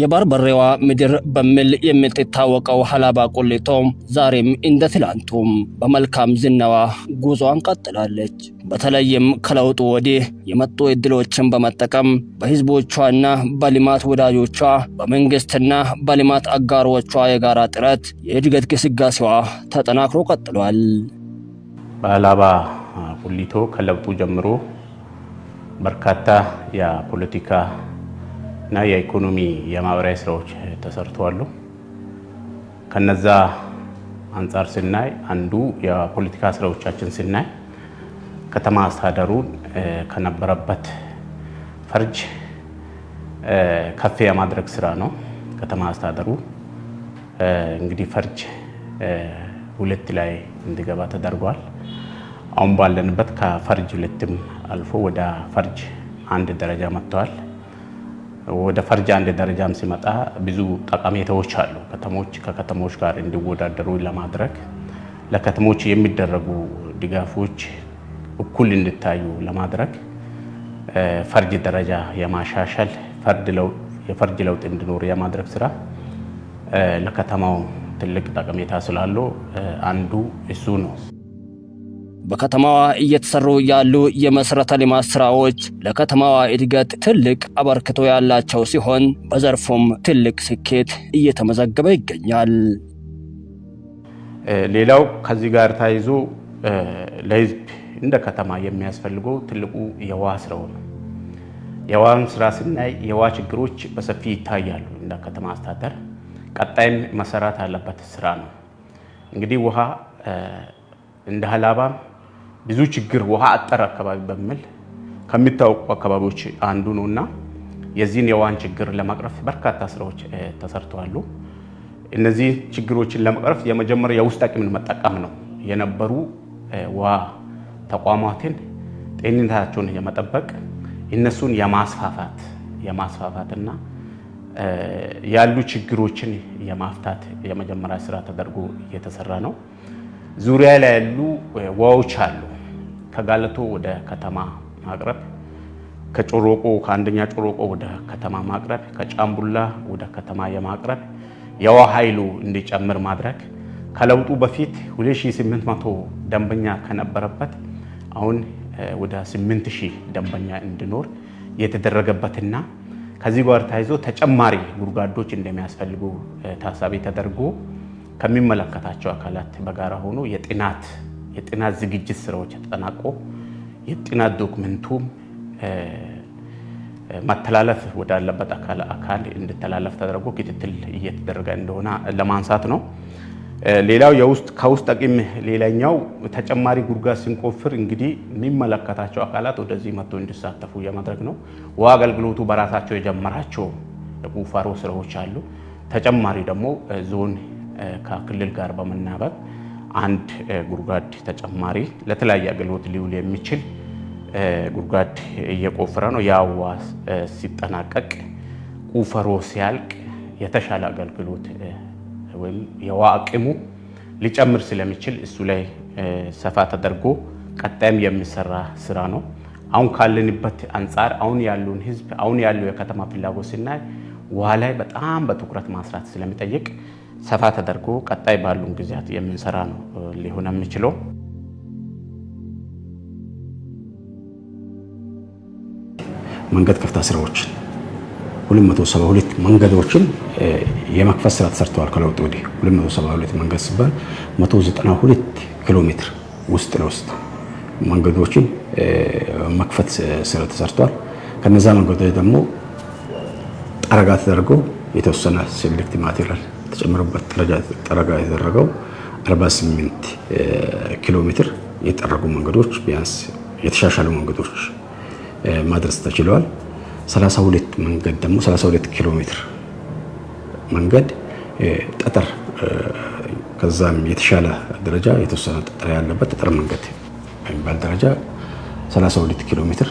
የበርበሬዋ ምድር በሚል የምትታወቀው ሀላባ ቁሊቶ ዛሬም እንደ ትላንቱም በመልካም ዝናዋ ጉዞዋን ቀጥላለች። በተለይም ከለውጡ ወዲህ የመጡ እድሎችን በመጠቀም በህዝቦቿና በልማት ወዳጆቿ በመንግስትና በልማት አጋሮቿ የጋራ ጥረት የእድገት ግስጋሴዋ ተጠናክሮ ቀጥሏል። በሀላባ ቁሊቶ ከለውጡ ጀምሮ በርካታ የፖለቲካ እና የኢኮኖሚ የማህበራዊ ስራዎች ተሰርተዋል። ከነዛ አንፃር ስናይ አንዱ የፖለቲካ ስራዎቻችን ስናይ ከተማ አስተዳደሩን ከነበረበት ፈርጅ ከፍ የማድረግ ስራ ነው። ከተማ አስተዳደሩ እንግዲህ ፈርጅ 2 ላይ እንዲገባ ተደርጓል። አሁን ባለንበት ከፈርጅ 2ም አልፎ ወደ ፈርጅ 1 ደረጃ መጥተዋል። ወደ ፈርጅ 1 ደረጃም ሲመጣ ብዙ ጠቀሜታዎች አሉ። ከተሞች ከከተሞች ጋር እንዲወዳደሩ ለማድረግ ለከተሞች የሚደረጉ ድጋፎች እኩል እንዲታዩ ለማድረግ ፈርጅ ደረጃ የማሻሻል የፈርጅ ለውጥ እንዲኖር የማድረግ ስራ ለከተማው ትልቅ ጠቀሜታ ስላለው አንዱ እሱ ነው። በከተማዋ እየተሰሩ ያሉ የመሰረተ ልማት ስራዎች ለከተማዋ እድገት ትልቅ አበርክቶ ያላቸው ሲሆን በዘርፉም ትልቅ ስኬት እየተመዘገበ ይገኛል። ሌላው ከዚህ ጋር ታይዞ ለህዝብ እንደ ከተማ የሚያስፈልገው ትልቁ የውሃ ስራው ነው። የውሃን ስራ ስናይ የውሃ ችግሮች በሰፊ ይታያሉ። እንደ ከተማ አስተዳደር ቀጣይም መሰራት ያለበት ስራ ነው። እንግዲህ ውሃ እንደ ሀላባ ብዙ ችግር ውሃ አጠር አካባቢ በሚል ከሚታወቁ አካባቢዎች አንዱ ነውና የዚህን የውሃን ችግር ለመቅረፍ በርካታ ስራዎች ተሰርተዋል። እነዚህ ችግሮችን ለመቅረፍ የመጀመሪያ የውስጥ አቅምን መጠቀም ነው። የነበሩ ውሃ ተቋማትን ጤንነታቸውን የመጠበቅ እነሱን የማስፋፋትና ያሉ ችግሮችን የማፍታት የመጀመሪያ ስራ ተደርጎ እየተሰራ ነው። ዙሪያ ላይ ያሉ ውሃዎች አሉ። ከጋለቶ ወደ ከተማ ማቅረብ፣ ከጮሮቆ ከአንደኛ ጮሮቆ ወደ ከተማ ማቅረብ፣ ከጫምቡላ ወደ ከተማ የማቅረብ የውሃ ኃይሉ እንዲጨምር ማድረግ ከለውጡ በፊት 2800 ደንበኛ ከነበረበት አሁን ወደ 8000 ደንበኛ እንዲኖር የተደረገበትና ከዚህ ጋር ተያይዞ ተጨማሪ ጉድጓዶች እንደሚያስፈልጉ ታሳቢ ተደርጎ ከሚመለከታቸው አካላት በጋራ ሆኖ የጥናት ዝግጅት ስራዎች ተጠናቆ የጥናት ዶክመንቱም መተላለፍ ወዳለበት አካል እንዲተላለፍ ተደርጎ ክትትል እየተደረገ እንደሆነ ለማንሳት ነው። ሌላው ከውስጥ አቅም ሌላኛው ተጨማሪ ጉድጓድ ስንቆፍር እንግዲህ የሚመለከታቸው አካላት ወደዚህ መጥቶ እንዲሳተፉ የማድረግ ነው። ውሃ አገልግሎቱ በራሳቸው የጀመራቸው የቁፋሮ ስራዎች አሉ። ተጨማሪ ደግሞ ዞን ከክልል ጋር በመናበብ አንድ ጉድጓድ ተጨማሪ ለተለያየ አገልግሎት ሊውል የሚችል ጉድጓድ እየቆፈረ ነው። ያው ሲጠናቀቅ ቁፈሮ ሲያልቅ የተሻለ አገልግሎት ወይም የውሃ አቅሙ ሊጨምር ስለሚችል እሱ ላይ ሰፋ ተደርጎ ቀጣይም የሚሰራ ስራ ነው። አሁን ካለንበት አንጻር አሁን ያለውን ህዝብ አሁን ያለው የከተማ ፍላጎት ስናይ ውሃ ላይ በጣም በትኩረት ማስራት ስለሚጠይቅ ሰፋ ተደርጎ ቀጣይ ባሉን ጊዜያት የምንሰራ ነው ሊሆን የሚችለው። መንገድ ከፍታ ስራዎችን 272 መንገዶችን የመክፈት ስራ ተሰርተዋል። ከለውጡ ወዲህ 272 መንገድ ሲባል 192 ኪሎ ሜትር ውስጥ ለውስጥ መንገዶችን መክፈት ስራ ተሰርቷል። ከነዛ መንገዶች ደግሞ ጠረጋ ተደርጎ የተወሰነ ሴሌክት ማቴሪያል ተጨምሮበት ጠረጋ የተደረገው 48 ኪሎ ሜትር የጠረጉ መንገዶች ቢያንስ የተሻሻሉ መንገዶች ማድረስ ተችሏል። 32 መንገድ ደግሞ 32 ኪሎ ሜትር መንገድ ጠጠር ከዛም የተሻለ ደረጃ የተወሰነ ጠጠር ያለበት ጠጠር መንገድ በሚባል ደረጃ 32 ኪሎ ሜትር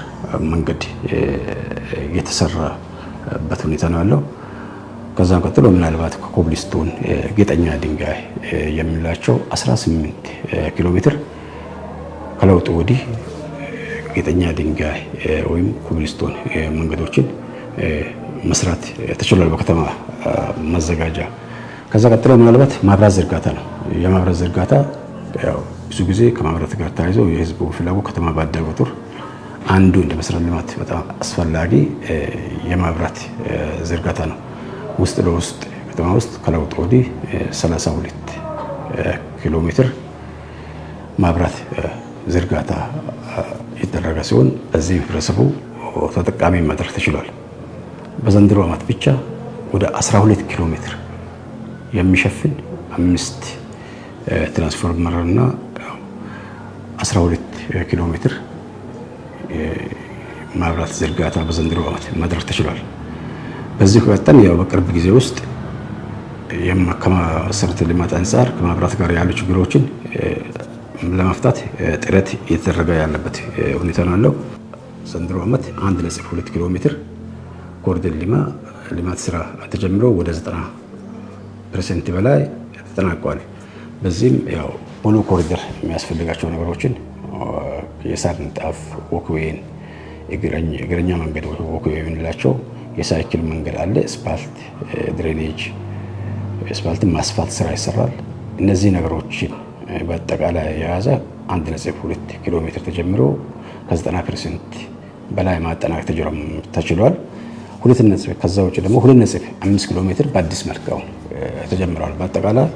መንገድ የተሰራበት ሁኔታ ነው ያለው። ከዛም ቀጥሎ ምናልባት ከኮብልስቶን ጌጠኛ ድንጋይ የሚላቸው 18 ኪሎ ሜትር ከለውጡ ወዲህ ጌጠኛ ድንጋይ ወይም ኮብልስቶን መንገዶችን መስራት ተችሏል በከተማ መዘጋጃ። ከዛ ቀጥሎ ምናልባት ማብራት ዝርጋታ ነው። የማብራት ዝርጋታ ያው ብዙ ጊዜ ከማብራት ጋር ተያይዞ የህዝቡ ፍላጎት ከተማ ባደገ ቁጥር አንዱ እንደ መሰረተ ልማት በጣም አስፈላጊ የማብራት ዝርጋታ ነው። ውስጥ ለውስጥ ከተማ ውስጥ ከለውጥ ወዲህ 32 ኪሎ ሜትር ማብራት ዝርጋታ የተደረገ ሲሆን በዚህ ህብረተሰቡ ተጠቃሚ ማድረግ ተችሏል። በዘንድሮ ዓመት ብቻ ወደ 12 ኪሎ ሜትር የሚሸፍን 5 ትራንስፎርመርና 12 ኪሎ ሜትር ማብራት ዝርጋታ በዘንድሮ ዓመት ማድረግ ተችሏል። በዚህ ከቀጠል ያው በቅርብ ጊዜ ውስጥ ከመሰረተ ልማት አንፃር ከማብራት ጋር ያሉ ችግሮችን ለመፍታት ጥረት እየተደረገ ያለበት ሁኔታ ነው ያለው። ዘንድሮ ዓመት 1.2 ኪሎ ሜትር ኮሪደር ልማት ስራ ተጀምሮ ወደ 90% በላይ ተጠናቋል። በዚህም ያው ሙሉ ኮሪደር የሚያስፈልጋቸው ነገሮችን የሳር ንጣፍ፣ ወክዌይን፣ እግረኛ መንገድ ወክዌይ የምንላቸው የሳይክል መንገድ አለ፣ ስፓልት፣ ድሬኔጅ፣ ስፓልት ማስፋት ስራ ይሰራል። እነዚህ ነገሮችን በአጠቃላይ የያዘ 1.2 ኪሎ ሜትር ተጀምሮ ከ90% በላይ ማጠናቀቅ ተችሏል። ከዛ ውጭ ደግሞ 2.5 ኪሎ ሜትር በአዲስ መልክ ተጀምሯል። በአጠቃላይ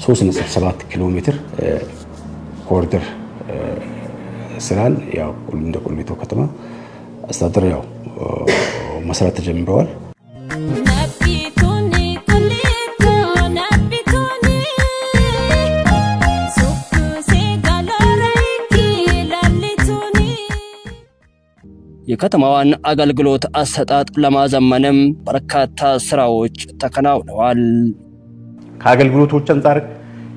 3.7 ኪሎ ሜትር ኮሪደር ስራን ያው እንደ ቁሊቶ ከተማ አስተዳደር ያው መስራት ተጀምረዋል። የከተማዋን አገልግሎት አሰጣጥ ለማዘመንም በርካታ ስራዎች ተከናውነዋል። ከአገልግሎቶች አንፃር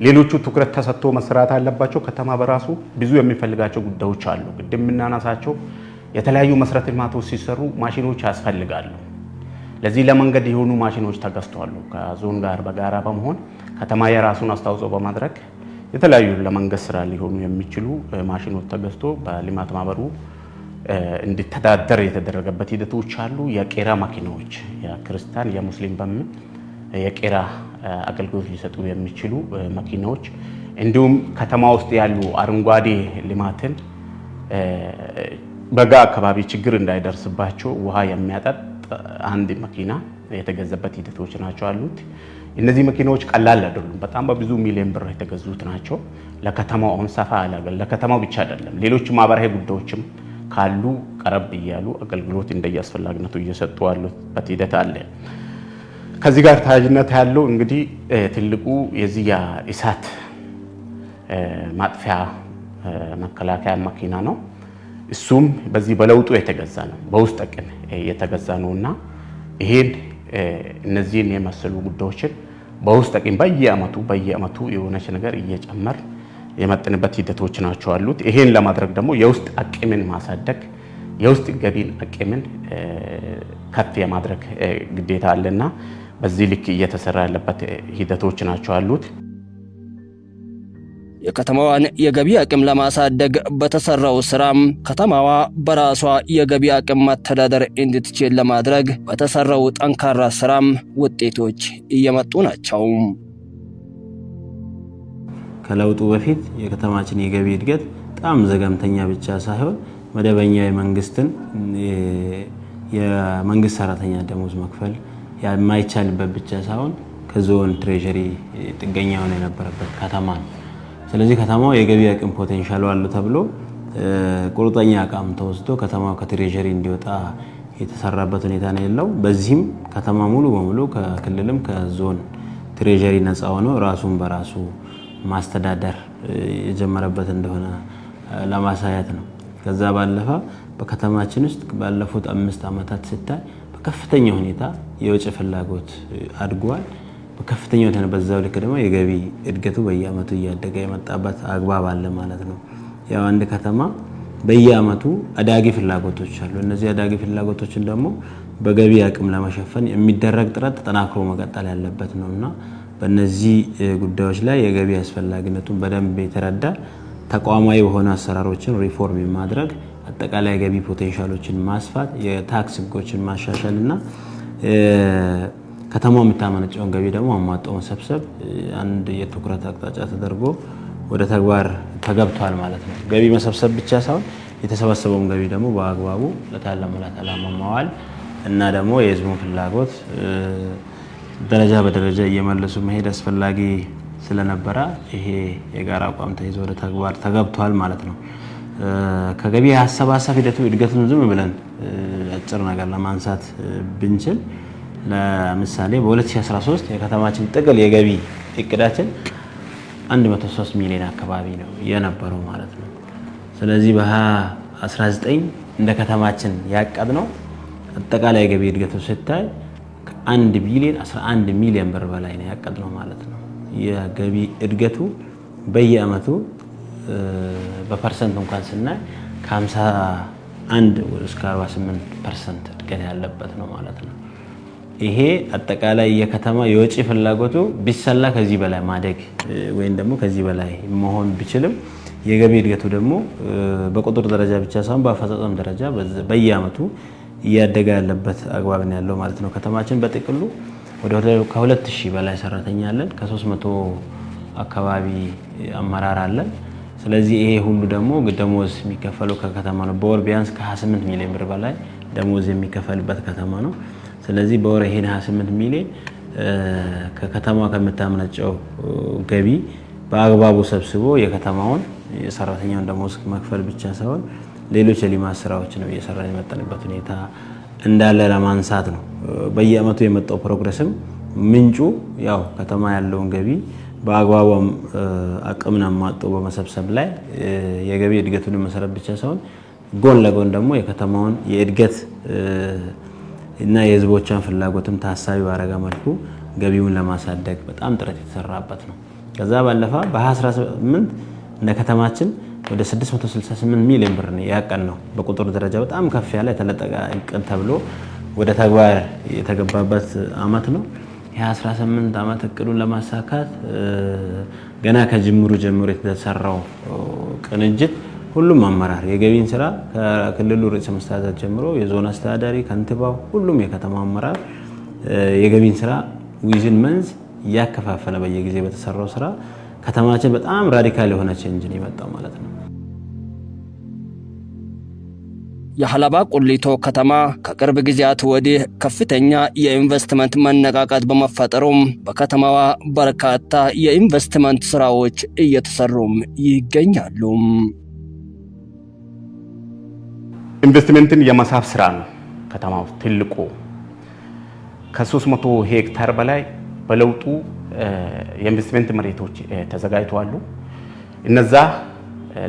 ሌሎቹ ትኩረት ተሰጥቶ መስራት አለባቸው። ከተማ በራሱ ብዙ የሚፈልጋቸው ጉዳዮች አሉ። ቅድም የምናነሳቸው የተለያዩ መሰረተ ልማቶች ሲሰሩ ማሽኖች ያስፈልጋሉ። ለዚህ ለመንገድ የሆኑ ማሽኖች ተገዝተዋል። ከዞን ጋር በጋራ በመሆን ከተማ የራሱን አስተዋጽኦ በማድረግ የተለያዩ ለመንገድ ስራ ሊሆኑ የሚችሉ ማሽኖች ተገዝቶ በልማት ማህበሩ እንዲተዳደር የተደረገበት ሂደቶች አሉ። የቄራ መኪናዎች የክርስቲያን የሙስሊም በምን የቄራ አገልግሎት ሊሰጡ የሚችሉ መኪናዎች እንዲሁም ከተማ ውስጥ ያሉ አረንጓዴ ልማትን በጋ አካባቢ ችግር እንዳይደርስባቸው ውሃ የሚያጠጥ አንድ መኪና የተገዘበት ሂደቶች ናቸው አሉት። እነዚህ መኪናዎች ቀላል አይደሉም። በጣም በብዙ ሚሊዮን ብር የተገዙት ናቸው። ለከተማው አሁን ሰፋ ያለ ለከተማው ብቻ አይደለም ሌሎች ማህበራዊ ጉዳዮችም ካሉ ቀረብ እያሉ አገልግሎት እንደየአስፈላጊነቱ እየሰጡ ያሉበት ሂደት አለ። ከዚህ ጋር ተያያዥነት ያለው እንግዲህ ትልቁ የዚህ የእሳት ማጥፊያ መከላከያ መኪና ነው። እሱም በዚህ በለውጡ የተገዛ ነው፣ በውስጥ አቅም የተገዛ ነውና ይሄን እነዚህን የመሰሉ ጉዳዮችን በውስጥ አቅም በየአመቱ የሆነች ነገር እየጨመር የመጥንበት ሂደቶች ናቸው አሉት። ይሄን ለማድረግ ደግሞ የውስጥ አቅምን ማሳደግ የውስጥ ገቢን አቅምን ከፍ የማድረግ ግዴታ አለና በዚህ ልክ እየተሰራ ያለበት ሂደቶች ናቸው አሉት። የከተማዋን የገቢ አቅም ለማሳደግ በተሰራው ስራም ከተማዋ በራሷ የገቢ አቅም ማስተዳደር እንድትችል ለማድረግ በተሰራው ጠንካራ ስራም ውጤቶች እየመጡ ናቸው። ከለውጡ በፊት የከተማችን የገቢ እድገት በጣም ዘገምተኛ ብቻ ሳይሆን መደበኛ የመንግስት ሰራተኛ ደሞዝ መክፈል የማይቻልበት ብቻ ሳይሆን ከዞን ትሬጀሪ ጥገኛ ሆኖ የነበረበት ከተማ ነው። ስለዚህ ከተማው የገቢ አቅም ፖቴንሻል አለው ተብሎ ቁርጠኛ አቋም ተወስዶ ከተማው ከትሬጀሪ እንዲወጣ የተሰራበት ሁኔታ ነው ያለው። በዚህም ከተማ ሙሉ በሙሉ ከክልልም ከዞን ትሬጀሪ ነፃ ሆኖ ራሱን በራሱ ማስተዳደር የጀመረበት እንደሆነ ለማሳየት ነው። ከዛ ባለፈ በከተማችን ውስጥ ባለፉት 5 ዓመታት ሲታይ በከፍተኛ ሁኔታ የወጪ ፍላጎት አድጓል። በከፍተኛ ሁኔታ በዛው ልክ ደግሞ የገቢ እድገቱ በየአመቱ እያደገ የመጣበት አግባብ አለ ማለት ነው። ያው አንድ ከተማ በየአመቱ አዳጊ ፍላጎቶች አሉ። እነዚህ አዳጊ ፍላጎቶችን ደግሞ በገቢ አቅም ለመሸፈን የሚደረግ ጥረት ተጠናክሮ መቀጠል ያለበት ነውና በእነዚህ ጉዳዮች ላይ የገቢ አስፈላጊነቱን በደንብ የተረዳ ተቋማዊ የሆኑ አሰራሮችን ሪፎርም ማድረግ፣ አጠቃላይ ገቢ ፖቴንሻሎችን ማስፋት፣ የታክስ ህጎችን ማሻሻልና ከተማው የምታመነጨውን ገቢ ደግሞ አሟጦ መሰብሰብ አንድ የትኩረት አቅጣጫ ተደርጎ ወደ ተግባር ተገብቷል ማለት ነው። ገቢ መሰብሰብ ብቻ ሳይሆን የተሰበሰበውን ገቢ ደግሞ በአግባቡ ለታለመለት ዓላማ ማዋል እና ደግሞ የህዝቡን ፍላጎት ደረጃ በደረጃ እየመለሱ መሄድ አስፈላጊ ስለነበረ ይሄ የጋራ አቋም ተይዞ ወደ ተግባር ተገብቷል ማለት ነው። ከገቢ አሰባሰብ ሂደቱ እድገቱን ዝም ብለን አጭር ነገር ለማንሳት ብንችል ለምሳሌ በ2013 የከተማችን ጥቅል የገቢ እቅዳችን 103 ሚሊዮን አካባቢ ነው የነበረው ማለት ነው። ስለዚህ በ2019 እንደ ከተማችን ያቀድነው አጠቃላይ የገቢ እድገቱ ሲታይ ከ1 ቢሊዮን 11 ሚሊዮን ብር በላይ ነው ያቀድነው ማለት ነው። የገቢ እድገቱ በየአመቱ በፐርሰንት እንኳን ስናይ ከ51 እስከ 48% እድገት ያለበት ነው ማለት ነው። ይሄ አጠቃላይ የከተማ የወጪ ፍላጎቱ ቢሰላ ከዚህ በላይ ማደግ ወይም ደግሞ ከዚህ በላይ መሆን ቢችልም የገቢ እድገቱ ደግሞ በቁጥር ደረጃ ብቻ ሳይሆን በአፈጻጸም ደረጃ በየአመቱ እያደገ ያለበት አግባብ ነው ያለው ማለት ነው። ከተማችን በጥቅሉ ወደ ከ2000 በላይ ሰራተኛ አለን። ከ300 አካባቢ አመራር አለን። ስለዚህ ይሄ ሁሉ ደግሞ ደሞዝ የሚከፈለው ከከተማ ነው። በወር ቢያንስ ከ28 ሚሊዮን ብር በላይ ደሞዝ የሚከፈልበት ከተማ ነው። ስለዚህ በወር ይሄን 28 ሚሊዮን ከከተማ ከምታመነጨው ገቢ በአግባቡ ሰብስቦ የከተማውን የሰራተኛውን ደሞዝ መክፈል ብቻ ሳይሆን ሌሎች የልማት ስራዎች ነው እየሰራን የመጣንበት ሁኔታ እንዳለ ለማንሳት ነው። በየአመቱ የመጣው ፕሮግረስም ምንጩ ያው ከተማ ያለውን ገቢ በአግባቡ አቅምን አሟጦ በመሰብሰብ ላይ የገቢ እድገቱን መሰረት ብቻ ሳይሆን ጎን ለጎን ደግሞ የከተማውን የእድገት እና የህዝቦቿን ፍላጎትም ታሳቢ ባረጋ መልኩ ገቢውን ለማሳደግ በጣም ጥረት የተሰራበት ነው። ከዛ ባለፈ በ2018 ለከተማችን ወደ 668 ሚሊዮን ብር ነው ያቀድነው። በቁጥር ደረጃ በጣም ከፍ ያለ የተለጠቀ እቅድ ተብሎ ወደ ተግባር የተገባበት አመት ነው። የ18 አመት እቅዱን ለማሳካት ገና ከጅምሩ ጀምሮ የተሰራው ቅንጅት ሁሉም አመራር የገቢን ስራ ከክልሉ ርዕሰ መስተዳድር ጀምሮ የዞን አስተዳዳሪ፣ ከንቲባው፣ ሁሉም የከተማ አመራር የገቢን ስራ ዊዝን መንዝ ያከፋፈለ በየጊዜው በተሰራው ስራ ከተማችን በጣም ራዲካል የሆነ ቼንጅ ነው የመጣው ማለት ነው። የሐላባ ቁሊቶ ከተማ ከቅርብ ጊዜያት ወዲህ ከፍተኛ የኢንቨስትመንት መነቃቃት በመፈጠሩም በከተማዋ በርካታ የኢንቨስትመንት ስራዎች እየተሰሩም ይገኛሉ። ኢንቨስትመንትን የመሳብ ስራ ነው ከተማው ትልቁ። ከ300 ሄክታር በላይ በለውጡ የኢንቨስትመንት መሬቶች ተዘጋጅተዋል። እነዛ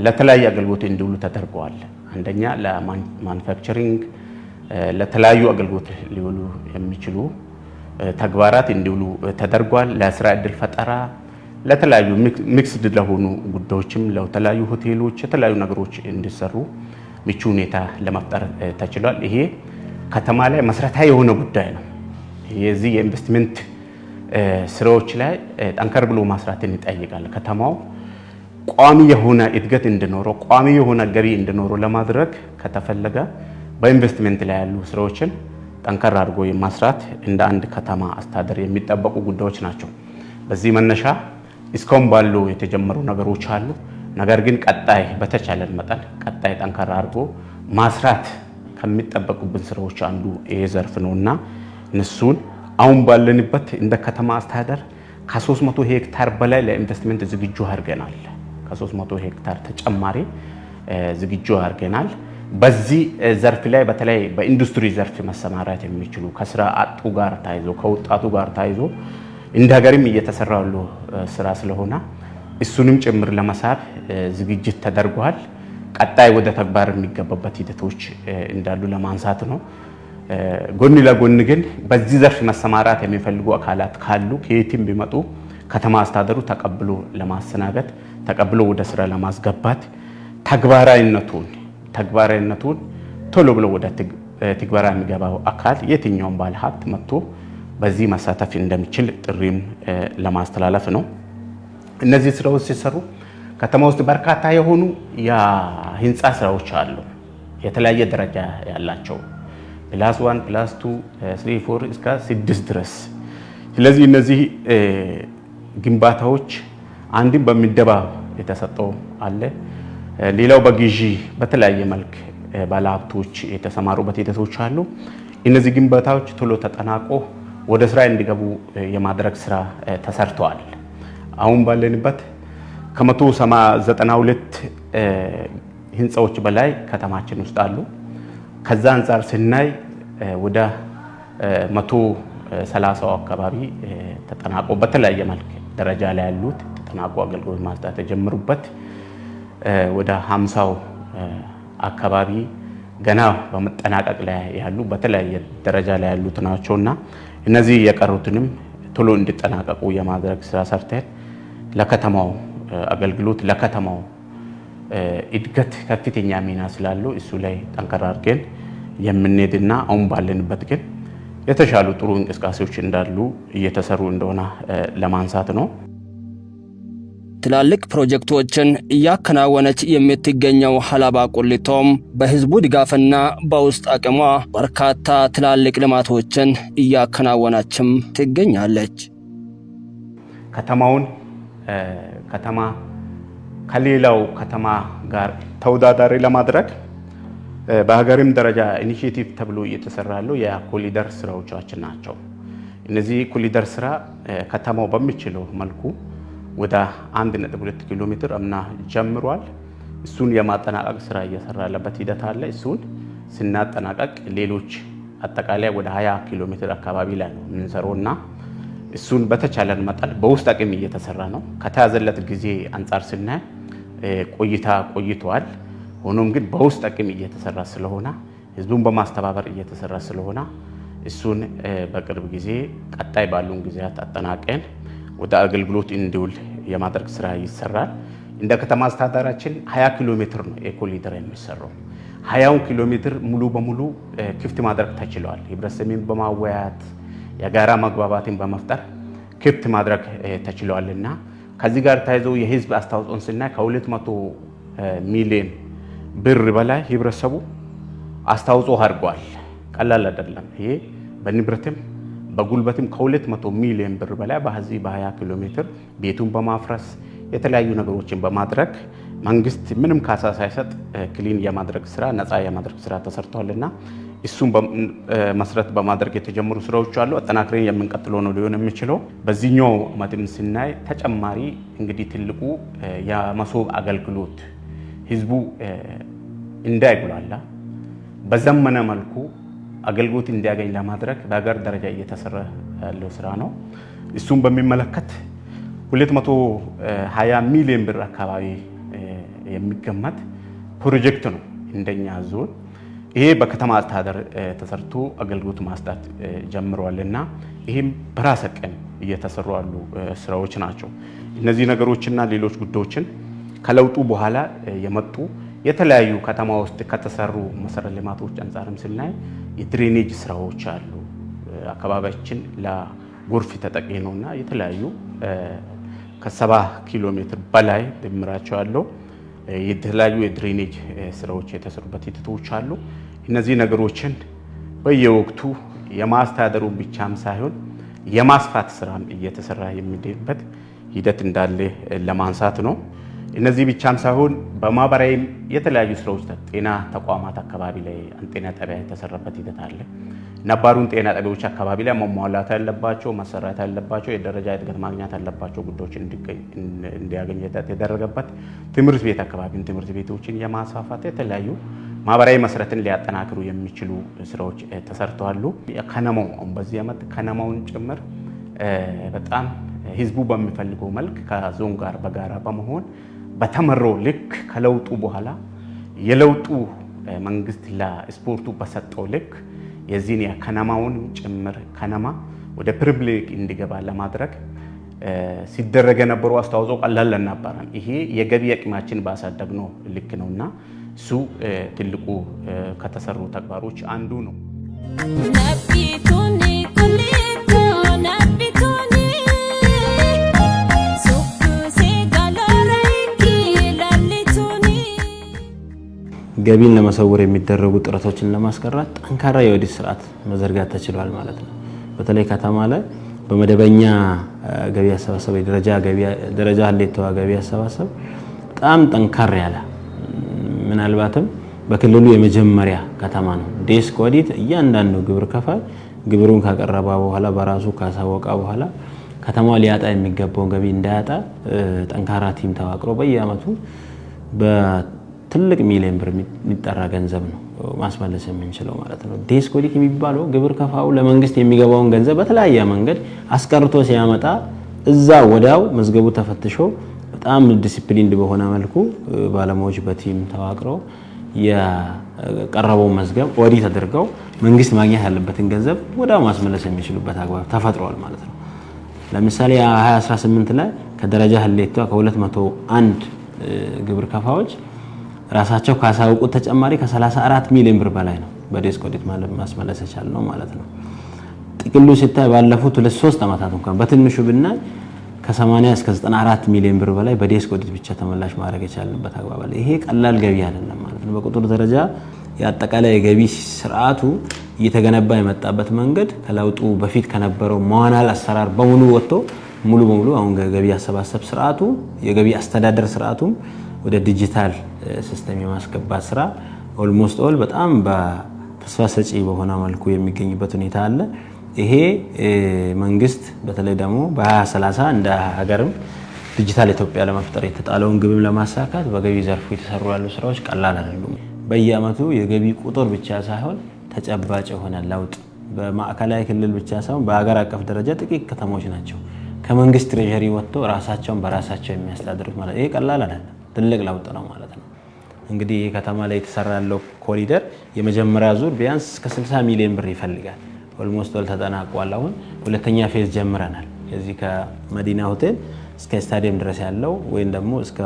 ለተለያየ አገልግሎት እንዲውሉ ተደርገዋል። አንደኛ ለማኑፋክቸሪንግ ለተለያዩ አገልግሎት ሊውሉ የሚችሉ ተግባራት እንዲውሉ ተደርጓል። ለስራ ዕድል ፈጠራ ለተለያዩ ሚክስድ ለሆኑ ጉዳዮችም ለተለያዩ ሆቴሎች የተለያዩ ነገሮች እንዲሰሩ ምቹ ሁኔታ ለመፍጠር ተችሏል። ይሄ ከተማ ላይ መሰረታዊ የሆነ ጉዳይ ነው። የዚህ የኢንቨስትመንት ስራዎች ላይ ጠንከር ብሎ ማስራትን ይጠይቃል። ከተማው ቋሚ የሆነ እድገት እንዲኖረው ቋሚ የሆነ ገቢ እንዲኖረው ለማድረግ ከተፈለገ በኢንቨስትመንት ላይ ያሉ ስራዎችን ጠንከር አድርጎ የማስራት እንደ አንድ ከተማ አስተዳደር የሚጠበቁ ጉዳዮች ናቸው። በዚህ መነሻ እስካሁን ባሉ የተጀመሩ ነገሮች አሉ። ነገር ግን ቀጣይ በተቻለን መጠን ቀጣይ ጠንከር አድርጎ ማስራት ከሚጠበቁብን ስራዎች አንዱ ይሄ ዘርፍ ነውና እነሱን አሁን ባለንበት እንደ ከተማ አስተዳደር ከ300 ሄክታር በላይ ለኢንቨስትመንት ዝግጁ አድርገናል። ከ300 ሄክታር ተጨማሪ ዝግጁ አድርገናል። በዚህ ዘርፍ ላይ በተለይ በኢንዱስትሪ ዘርፍ መሰማራት የሚችሉ ከስራ አጡ ጋር ታይዞ ከወጣቱ ጋር ታይዞ እንደ ሀገርም እየተሰራ ያለው ስራ ስለሆነ እሱንም ጭምር ለመሳብ ዝግጅት ተደርጓል። ቀጣይ ወደ ተግባር የሚገባበት ሂደቶች እንዳሉ ለማንሳት ነው። ጎን ለጎን ግን በዚህ ዘርፍ መሰማራት የሚፈልጉ አካላት ካሉ ከየትም ቢመጡ ከተማ አስተዳደሩ ተቀብሎ ለማስተናገድ ተቀብሎ ወደ ስራ ለማስገባት ተግባራዊነቱን ቶሎ ብሎ ወደ ትግበራ የሚገባው አካል የትኛውም ባለሀብት መጥቶ በዚህ መሳተፍ እንደሚችል ጥሪም ለማስተላለፍ ነው። እነዚህ ስራዎች ሲሰሩ ከተማ ውስጥ በርካታ የሆኑ የህንፃ ስራዎች አሉ። የተለያየ ደረጃ ያላቸው +1 +2 3 4 እስከ 6 ድረስ። ስለዚህ እነዚህ ግንባታዎች አንድም በሚደባ የተሰጠው አለ፣ ሌላው በግዢ በተለያየ መልክ ባለሀብቶች የተሰማሩበት ሂደቶች አሉ። እነዚህ ግንባታዎች ቶሎ ተጠናቆ ወደ ስራ እንዲገቡ የማድረግ ስራ ተሰርተዋል። አሁን ባለንበት ከ192 ህንፃዎች በላይ ከተማችን ውስጥ አሉ። ከዛ አንፃር ስናይ ወደ 130 አካባቢ ተጠናቆ በተለያየ መልክ ደረጃ ላይ ያሉት ተጠናቆ አገልግሎት መስጠት ተጀምሩበት፣ ወደ 50 አካባቢ ገና በመጠናቀቅ ላይ ያሉ በተለያየ ደረጃ ላይ ያሉት ናቸውና እነዚህ የቀሩትንም ቶሎ እንዲጠናቀቁ የማድረግ ስራ ሰርተን ለከተማው አገልግሎት ለከተማው እድገት ከፍተኛ ሚና ስላለው እሱ ላይ ጠንከር አድርገን የምንሄድና አሁን ባለንበት ግን የተሻሉ ጥሩ እንቅስቃሴዎች እንዳሉ እየተሰሩ እንደሆነ ለማንሳት ነው። ትላልቅ ፕሮጀክቶችን እያከናወነች የምትገኘው ሀላባ ቁሊቶም በህዝቡ ድጋፍና በውስጥ አቅሟ በርካታ ትላልቅ ልማቶችን እያከናወነችም ትገኛለች። ከተማውን ከተማ ከሌላው ከተማ ጋር ተወዳዳሪ ለማድረግ በሀገርም ደረጃ ኢኒሼቲቭ ተብሎ እየተሰራ ያለው የኮሊደር ስራዎቻችን ናቸው። እነዚህ ኮሊደር ስራ ከተማው በሚችለው መልኩ ወደ 1.2 ኪሎ ሜትር አምና ጀምሯል። እሱን የማጠናቀቅ ስራ እየሰራ ያለበት ሂደት አለ። እሱን ስናጠናቀቅ ሌሎች አጠቃላይ ወደ 20 ኪሎ ሜትር አካባቢ ላይ ነው የምንሰራውና እሱን በተቻለን መጠን በውስጥ አቅም እየተሰራ ነው። ከተያዘለት ጊዜ አንጻር ስናይ ቆይቷል። ሆኖም ግን በውስጥ አቅም እየተሰራ ስለሆነ ህዝቡን በማስተባበር እየተሰራ ስለሆነ እሱን በቅርብ ጊዜ ቀጣይ ባሉን ጊዜያት አጠናቀን ወደ አገልግሎት እንዲውል የማድረግ ስራ ይሰራል። እንደ ከተማ አስተዳደራችን 20 ኪሎ ሜትር ነው የኮሊደር የሚሰራው። 20 ኪሎ ሜትር ሙሉ በሙሉ ክፍት ማድረግ ተችሏል። ህብረተሰብን በማወያየት የጋራ መግባባትን በመፍጠር ክፍት ማድረግ ተችሏልና ከዚህ ጋር ተያይዞ የህዝብ አስተዋጽኦን ስናይ ከ200 ሚሊዮን ብር በላይ ህብረተሰቡ አስተዋጽኦ አድርጓል። ቀላል አይደለም። ይሄ በንብረትም በጉልበትም ከ200 ሚሊዮን ብር በላይ በዚህ በ20 ኪሎ ሜትር ቤቱን በማፍረስ የተለያዩ ነገሮችን በማድረግ መንግስት ምንም ካሳ ሳይሰጥ ክሊን የማድረግ ስራ ነፃ የማድረግ ስራ ተሰርቷልና እሱን መሰረት በማድረግ የተጀመሩ ስራዎች አሉ። አጠናክረን የምንቀጥለው ነው ሊሆን የሚችለው። በዚህኛው ዓመትም ስናይ ተጨማሪ እንግዲህ ትልቁ የመሶብ አገልግሎት ህዝቡ እንዳይጉላላ በዘመነ መልኩ አገልግሎት እንዲያገኝ ለማድረግ በሀገር ደረጃ እየተሰራ ያለው ስራ ነው። እሱን በሚመለከት 220 ሚሊዮን ብር አካባቢ የሚገመት ፕሮጀክት ነው እንደኛ ዞን። ይሄ በከተማ አስተዳደር ተሰርቶ አገልግሎት ማስጣት ጀምሯልና ይሄም በራስ አቅም እየተሰሩ ያሉ ስራዎች ናቸው። እነዚህ ነገሮችና ሌሎች ጉዳዮችን ከለውጡ በኋላ የመጡ የተለያዩ ከተማ ውስጥ ከተሰሩ መሰረተ ልማቶች አንፃርም ስናይ የድሬኔጅ ስራዎች አሉ። አካባቢያችን ለጎርፍ ተጠቂ ነውና የተለያዩ ከ70 ኪሎ ሜትር በላይ ድምራቸው ያለው የተለያዩ የድሬኔጅ ስራዎች የተሰሩበት ሂደቶች አሉ። እነዚህ ነገሮችን በየወቅቱ የማስተዳደሩ ብቻም ሳይሆን የማስፋት ስራም እየተሰራ የሚደበት ሂደት እንዳለ ለማንሳት ነው። እነዚህ ብቻም ሳይሆን በማህበራዊ የተለያዩ ስራዎች ጤና ተቋማት አካባቢ ላይ ጤና ጣቢያ የተሰራበት ሂደት አለ። ነባሩን ጤና ጣቢያዎች አካባቢ ላይ መሟላት ያለባቸው መሰራት ያለባቸው የደረጃ እድገት ማግኘት ያለባቸው ጉዳዮች እንዲያገኙ የተደረገበት፣ ትምህርት ቤት አካባቢን ትምህርት ቤቶችን የማስፋፋት የተለያዩ ማህበራዊ መሰረትን ሊያጠናክሩ የሚችሉ ስራዎች ተሰርተዋል። ከነማው በዚህ ዓመት ከነማውን ጭምር በጣም ህዝቡ በሚፈልገው መልክ ከዞን ጋር በጋራ በመሆን በተመረው ልክ ከለውጡ በኋላ የለውጡ መንግስት ለስፖርቱ በሰጠው ልክ የዚህን የከነማውን ጭምር ከነማ ወደ ፕሪቪሌጅ እንዲገባ ለማድረግ ሲደረግ የነበረው አስተዋጽኦ ቀላል አልነበረም። ይሄ የገቢ አቅማችን ባሳደግነው ልክ ነውና እሱ ትልቁ ከተሰሩ ተግባሮች አንዱ ነው። ገቢን ለመሰወር የሚደረጉ ጥረቶችን ለማስቀረት ጠንካራ የኦዲት ስርዓት መዘርጋት ተችሏል ማለት ነው። በተለይ ከተማ ላይ በመደበኛ ገቢ አሰባሰብ ደረጃ ሀሌታዋ ገቢ አሰባሰብ በጣም ጠንካራ ያለ ምናልባትም በክልሉ የመጀመሪያ ከተማ ነው። ዴስክ ኦዲት እያንዳንዱ ግብር ከፋይ ግብሩን ካቀረበ በኋላ በራሱ ካሳወቀ በኋላ ከተማው ሊያጣ የሚገባውን ገቢ እንዳያጣ ጠንካራ ቲም ተዋቅሮ በየአመቱ በትልቅ ሚሊዮን ብር የሚጠራ ገንዘብ ነው ማስመለስ የምንችለው ማለት ነው። ዴስክ ኦዲት የሚባለው ግብር ከፋው ለመንግስት የሚገባውን ገንዘብ በተለያየ መንገድ አስቀርቶ ሲያመጣ እዛ ወዲያው መዝገቡ ተፈትሾ በጣም ዲሲፕሊንድ በሆነ መልኩ ባለሙያዎች በቲም ተዋቅረው የቀረበው መዝገብ ኦዲት አድርገው መንግስት ማግኘት ያለበትን ገንዘብ ወዲያው ማስመለስ የሚችሉበት አግባብ ተፈጥሯል ማለት ነው። ለምሳሌ 2018 ላይ ከደረጃ ሀሌታ ከ201 ግብር ከፋዎች ራሳቸው ካሳውቁት ተጨማሪ ከ34 ሚሊዮን ብር በላይ ነው በዴስክ ኦዲት ማስመለስ የቻልነው ማለት ነው። ጥቅሉ ሲታይ ባለፉት 2-3 አመታት እንኳን በትንሹ ብናይ ከ80 እስከ 94 ሚሊዮን ብር በላይ በዴስክ ኦዲት ብቻ ተመላሽ ማድረግ የቻልንበት አግባብ አለ። ይሄ ቀላል ገቢ አይደለም ማለት ነው። በቁጥር ደረጃ የአጠቃላይ የገቢ ስርዓቱ እየተገነባ የመጣበት መንገድ ከለውጡ በፊት ከነበረው ማኑዋል አሰራር በሙሉ ወጥቶ ሙሉ በሙሉ አሁን ገቢ አሰባሰብ ስርዓቱ የገቢ አስተዳደር ስርዓቱም ወደ ዲጂታል ሲስተም የማስገባት ስራ ኦልሞስት ኦል በጣም በተስፋ ሰጪ በሆነ መልኩ የሚገኝበት ሁኔታ አለ። ይሄ መንግስት በተለይ ደግሞ በ2030 እንደ ሀገርም ዲጂታል ኢትዮጵያ ለመፍጠር የተጣለውን ግብም ለማሳካት በገቢ ዘርፉ የተሰሩ ያሉ ስራዎች ቀላል አይደሉም። በየአመቱ የገቢ ቁጥር ብቻ ሳይሆን ተጨባጭ የሆነ ለውጥ በማዕከላዊ ክልል ብቻ ሳይሆን በሀገር አቀፍ ደረጃ ጥቂት ከተሞች ናቸው ከመንግስት ትሬጀሪ ወጥቶ ራሳቸውን በራሳቸው የሚያስተዳድሩት ማለት ይሄ ቀላል አይደለም፣ ትልቅ ለውጥ ነው ማለት ነው። እንግዲህ ከተማ ላይ የተሰራ ያለው ኮሪደር የመጀመሪያ ዙር ቢያንስ እስከ 60 ሚሊዮን ብር ይፈልጋል። ኦልሞስት ኦል ተጠናቋል። አሁን ሁለተኛ ፌዝ ጀምረናል። ከዚህ ከመዲና ሆቴል እስከ ስታዲየም ድረስ ያለው ወይም ደግሞ እስከ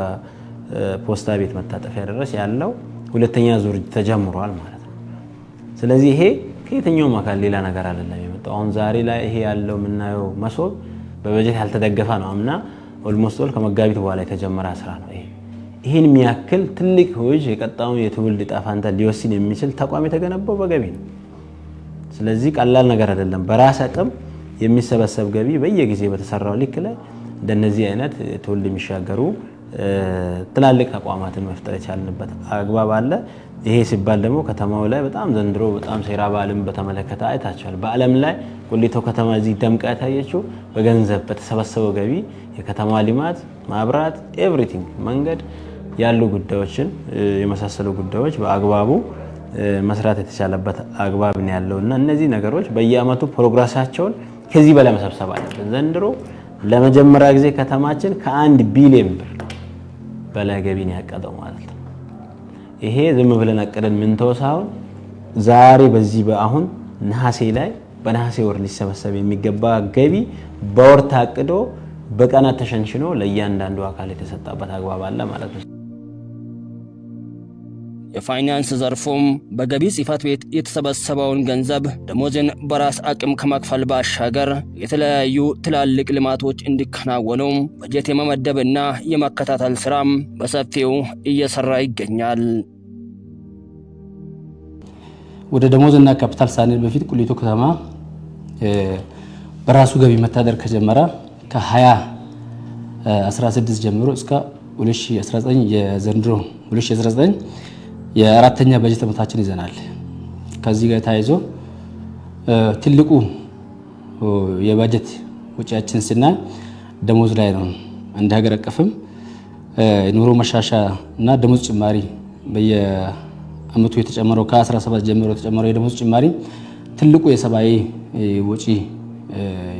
ፖስታ ቤት መታጠፊያ ድረስ ያለው ሁለተኛ ዙር ተጀምሯል ማለት ነው። ስለዚህ ይሄ ከየትኛውም አካል ሌላ ነገር አይደለም የመጣው። አሁን ዛሬ ላይ ይሄ ያለው የምናየው መሶብ በበጀት ያልተደገፈ ነው። አምና ኦልሞስት ኦል ከመጋቢት በኋላ የተጀመረ ስራ ነው። ይሄን የሚያክል ትልቅ ሆጅ የቀጣውን የትውልድ ዕጣ ፈንታ ሊወስን የሚችል ተቋም የተገነባው በገቢ ነው። ስለዚህ ቀላል ነገር አይደለም። በራስ አቅም የሚሰበሰብ ገቢ በየጊዜው በተሰራው ልክ ላይ እንደነዚህ አይነት ትውልድ የሚሻገሩ ትላልቅ ተቋማትን መፍጠር የቻልንበት አግባብ አለ። ይሄ ሲባል ደግሞ ከተማው ላይ በጣም ዘንድሮ በጣም ሴራ በዓለም በተመለከተ አይታችኋል። በዓለም ላይ ቁሊቶ ከተማ እዚህ ደምቃ የታየችው በገንዘብ በተሰበሰበው ገቢ የከተማ ልማት፣ ማብራት፣ ኤቭሪቲንግ መንገድ ያሉ ጉዳዮችን የመሳሰሉ ጉዳዮች በአግባቡ መስራት የተቻለበት አግባብ ነው ያለውና እነዚህ ነገሮች በየአመቱ ፕሮግረሳቸውን ከዚህ በላይ መሰብሰብ አለብን። ዘንድሮ ለመጀመሪያ ጊዜ ከተማችን ከ1 ቢሊዮን ብር በላይ ገቢን ያቀደው ማለት ነው። ይሄ ዝም ብለን አቀደን ምን ተወሳው ዛሬ በዚህ በአሁን ነሐሴ ላይ በነሐሴ ወር ሊሰበሰብ የሚገባ ገቢ በወር ታቅዶ በቀናት ተሸንሽኖ ለእያንዳንዱ አካል የተሰጣበት አግባብ አለ ማለት ነው። የፋይናንስ ዘርፉም በገቢ ጽሕፈት ቤት የተሰበሰበውን ገንዘብ ደሞዝን በራስ አቅም ከመክፈል ባሻገር የተለያዩ ትላልቅ ልማቶች እንዲከናወኑ በጀት የመመደብና የመከታተል ስራም በሰፊው እየሰራ ይገኛል። ወደ ደሞዝና ካፒታል ሳንል በፊት ቁሊቶ ከተማ በራሱ ገቢ መታደር ከጀመረ ከ2016 ጀምሮ እስከ 2019 የዘንድሮ 2019 የአራተኛ በጀት ዓመታችን ይዘናል። ከዚህ ጋር ተያይዞ ትልቁ የበጀት ወጪያችን ስናይ ደሞዝ ላይ ነው። እንደ ሀገር አቀፍም ኑሮ መሻሻያ እና ደሞዝ ጭማሪ በየአመቱ የተጨመረው ከ17 ጀምሮ የተጨመረው የደሞዝ ጭማሪ ትልቁ የሰብአዊ ወጪ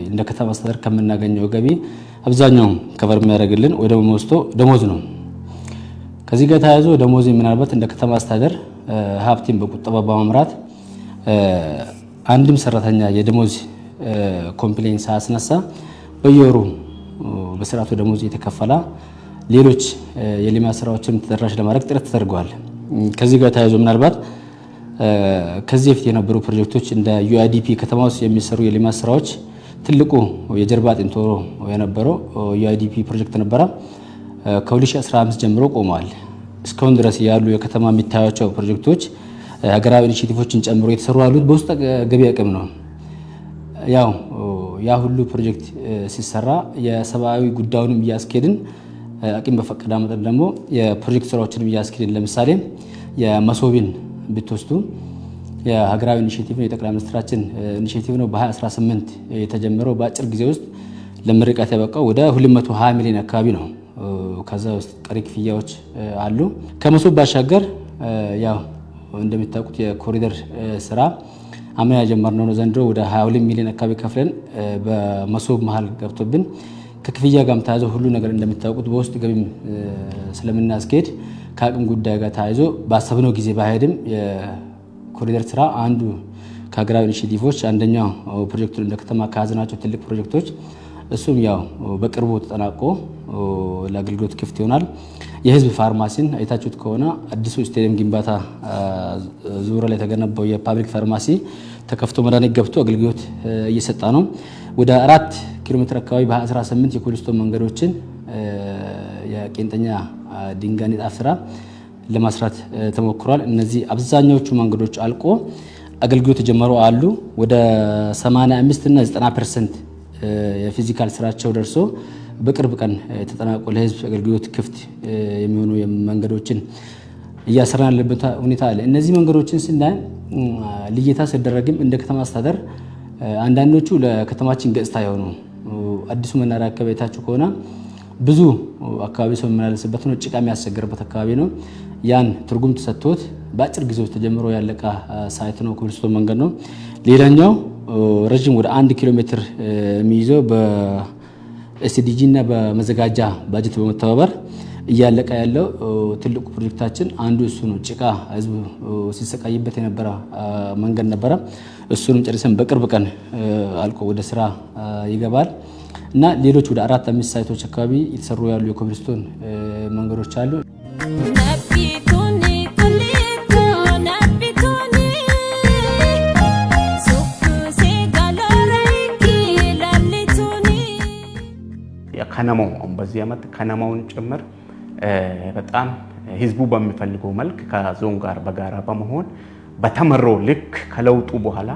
እንደ ከተማ አስተዳደር ከምናገኘው ገቢ አብዛኛው ከቨር የሚያደርግልን ወይ ደግሞ ወስቶ ደሞዝ ነው። ከዚህ ጋር ተያይዞ ደሞዝ ምናልባት እንደ ከተማ አስተዳደር ሀብቲን በቁጠባ በመምራት አንድም ሰራተኛ የደሞዝ ኮምፕሌንስ ሳያስነሳ በየወሩ በስርዓቱ ደሞዝ የተከፈለ ሌሎች የልማት ስራዎችን ተደራሽ ለማድረግ ጥረት ተደርጓል። ከዚህ ጋር ተያይዞ ምናልባት ከዚህ በፊት የነበሩ ፕሮጀክቶች እንደ ዩአይዲፒ ከተማ ውስጥ የሚሰሩ የልማት ስራዎች ትልቁ የጀርባ አጥንት የነበረው ዩአይዲፒ ፕሮጀክት ነበረ። ከ2015 ጀምሮ ቆመዋል። እስካሁን ድረስ ያሉ የከተማ የሚታያቸው ፕሮጀክቶች ሀገራዊ ኢኒሼቲቮችን ጨምሮ የተሰሩ ያሉት በውስጥ ገቢ አቅም ነው። ያው ያ ሁሉ ፕሮጀክት ሲሰራ የሰብአዊ ጉዳዩንም እያስኬድን አቅም በፈቀደ መጠን ደግሞ የፕሮጀክት ስራዎችንም እያስኬድን ለምሳሌ የመሶብን ብትወስዱ የሀገራዊ ኢኒሼቲቭ የጠቅላይ ሚኒስትራችን ኢኒሼቲቭ ነው። በ2018 የተጀመረው በአጭር ጊዜ ውስጥ ለምርቃት ያበቃው ወደ 220 ሚሊዮን አካባቢ ነው። ከዛ ውስጥ ቀሪ ክፍያዎች አሉ። ከመሶብ ባሻገር ያው እንደምታውቁት የኮሪደር ስራ አምና የጀመርነው ነው። ዘንድሮ ወደ 22 ሚሊዮን አካባቢ ከፍለን በመሶብ መሀል ገብቶብን ከክፍያ ጋር ተያይዞ ሁሉ ነገር እንደምታውቁት በውስጥ ገቢም ስለምናስኬድ ከአቅም ጉዳይ ጋር ተያይዞ ባሰብነው ጊዜ ባሄድም የኮሪደር ስራ አንዱ ከሀገራዊ ኢኒሼቲቮች አንደኛው ፕሮጀክቱን እንደ ከተማ ከያዝናቸው ትልቅ ፕሮጀክቶች እሱም ያው በቅርቡ ተጠናቆ ለአገልግሎት ክፍት ይሆናል። የህዝብ ፋርማሲን አይታችሁት ከሆነ አዲሱ ስቴዲየም ግንባታ ዙሪያ ላይ የተገነባው የፓብሊክ ፋርማሲ ተከፍቶ መድኃኒት ገብቶ አገልግሎት እየሰጠ ነው። ወደ 4 ኪሎ ሜትር አካባቢ በ18 የኮብልስቶን መንገዶችን የቄንጠኛ ድንጋይ ንጣፍ ስራ ለማስራት ተሞክሯል። እነዚህ አብዛኛዎቹ መንገዶች አልቆ አገልግሎት ጀመሩ አሉ። ወደ 85 እና 90% የፊዚካል ስራቸው ደርሶ በቅርብ ቀን ተጠናቆ ለህዝብ አገልግሎት ክፍት የሚሆኑ መንገዶችን እያሰራን ያለበት ሁኔታ አለ። እነዚህ መንገዶችን ስናይ ልየታ ሲደረግም እንደ ከተማ አስተዳደር አንዳንዶቹ ለከተማችን ገጽታ የሆኑ አዲሱ መናኸሪያ አካባቢ አይታችሁ ከሆነ ብዙ አካባቢ ሰው የሚመላለስበት ነው፣ ጭቃ የሚያስቸግርበት አካባቢ ነው። ያን ትርጉም ተሰጥቶት በአጭር ጊዜ ውስጥ ተጀምሮ ያለቀ ሳይት ነው፣ ኮብልስቶን መንገድ ነው። ሌላኛው ረጅም ወደ 1 ኪሎ ሜትር የሚይዘው በኤስዲጂ እና በመዘጋጃ ባጀት በመተባበር እያለቀ ያለው ትልቁ ፕሮጀክታችን አንዱ እሱ ነው። ጭቃ ህዝቡ ሲሰቃይበት የነበረ መንገድ ነበረ። እሱንም ጨርሰን በቅርብ ቀን አልቆ ወደ ስራ ይገባል እና ሌሎች ወደ 4-5 ሳይቶች አካባቢ የተሰሩ ያሉ የኮብልስቶን መንገዶች አሉ። ከነማው በዚህ ዓመት ከነማውን ጭምር በጣም ህዝቡ በሚፈልገው መልክ ከዞን ጋር በጋራ በመሆን በተመረው ልክ ከለውጡ በኋላ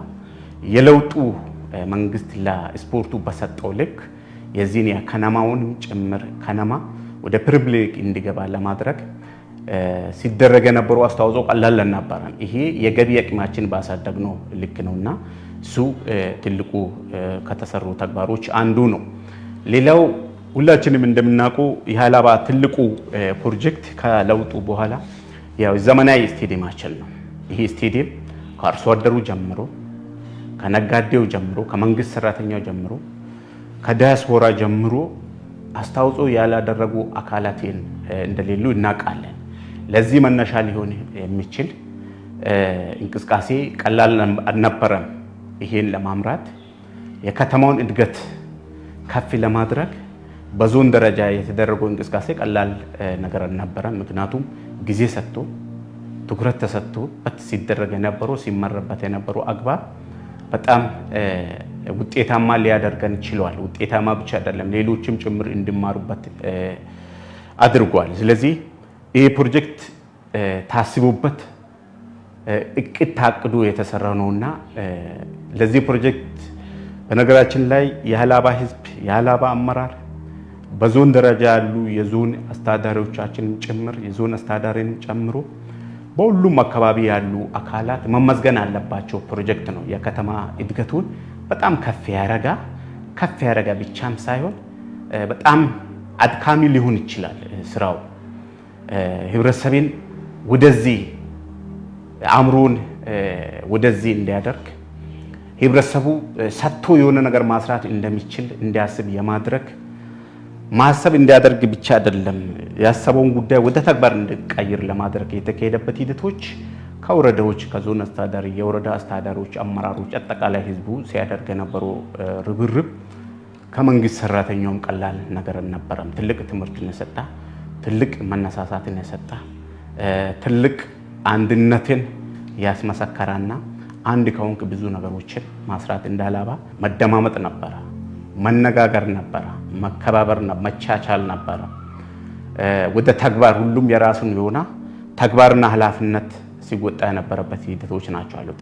የለውጡ መንግስት ለስፖርቱ በሰጠው ልክ የዚህን የከነማውን ጭምር ከነማ ወደ ፕሪሚየር እንዲገባ ለማድረግ ሲደረግ የነበረው አስተዋጽኦ ቀላል አልነበረም። ይሄ የገቢ አቅማችን ባሳደግነው ልክ ነውና እሱ ትልቁ ከተሰሩ ተግባሮች አንዱ ነው። ሌላው ሁላችንም እንደምናውቀው የሀላባ ትልቁ ፕሮጀክት ከለውጡ በኋላ ያው ዘመናዊ ስቴዲየማችን ነው። ይሄ ስቴዲየም ከአርሶ አደሩ ጀምሮ ከነጋዴው ጀምሮ ከመንግስት ሰራተኛው ጀምሮ ከዲያስፖራ ጀምሮ አስተዋጽኦ ያላደረጉ አካላትን እንደሌሉ እናውቃለን። ለዚህ መነሻ ሊሆን የሚችል እንቅስቃሴ ቀላል አልነበረም። ይሄን ለማምራት የከተማውን እድገት ከፍ ለማድረግ በዞን ደረጃ የተደረገው እንቅስቃሴ ቀላል ነገር አልነበረም። ምክንያቱም ጊዜ ሰጥቶ ትኩረት ተሰጥቶበት ሲደረግ የነበረው ሲመረበት የነበረው አግባብ በጣም ውጤታማ ሊያደርገን ችሏል። ውጤታማ ብቻ አይደለም፣ ሌሎችም ጭምር እንዲማሩበት አድርጓል። ስለዚህ ይህ ፕሮጀክት ታስቦበት እቅድ ታቅዶ የተሰራ ነውና ለዚህ ፕሮጀክት በነገራችን ላይ የሀላባ ህዝብ የሀላባ አመራር በዞን ደረጃ ያሉ የዞን አስተዳዳሪዎቻችን ጭምር የዞን አስተዳዳሪን ጨምሮ በሁሉም አካባቢ ያሉ አካላት መመዝገን አለባቸው። ፕሮጀክት ነው የከተማ እድገቱን በጣም ከፍ ያረጋ ብቻም ሳይሆን በጣም አድካሚ ሊሆን ይችላል ስራው። ህብረተሰብን ወደዚህ አምሮን ወደዚህ እንዲያደርግ ህብረተሰቡ ሰጥቶ የሆነ ነገር ማስራት እንደሚችል እንዲያስብ የማድረግ ማሰብ እንዲያደርግ ብቻ አይደለም፣ ያሰበውን ጉዳይ ወደ ተግባር እንዲቀይር ለማድረግ የተካሄደበት ሂደቶች ከወረዳዎች ከዞን አስተዳዳሪ የወረዳ አስተዳዳሪዎች አመራሮች አጠቃላይ ህዝቡ ሲያደርግ የነበረው ርብርብ ከመንግስት ሰራተኛውም ቀላል ነገር አልነበረም። ትልቅ ትምህርትን የሰጣ ትልቅ መነሳሳትን የሰጣ ትልቅ አንድነትን ያስመሰከራና አንድ ከሆንክ ብዙ ነገሮችን ማስራት እንዳላባ መደማመጥ ነበረ፣ መነጋገር ነበረ፣ መከባበር፣ መቻቻል ነበረ። ወደ ተግባር ሁሉም የራሱን የሆነ ተግባርና ኃላፊነት ሲወጣ የነበረበት ሂደቶች ናቸው አሉት።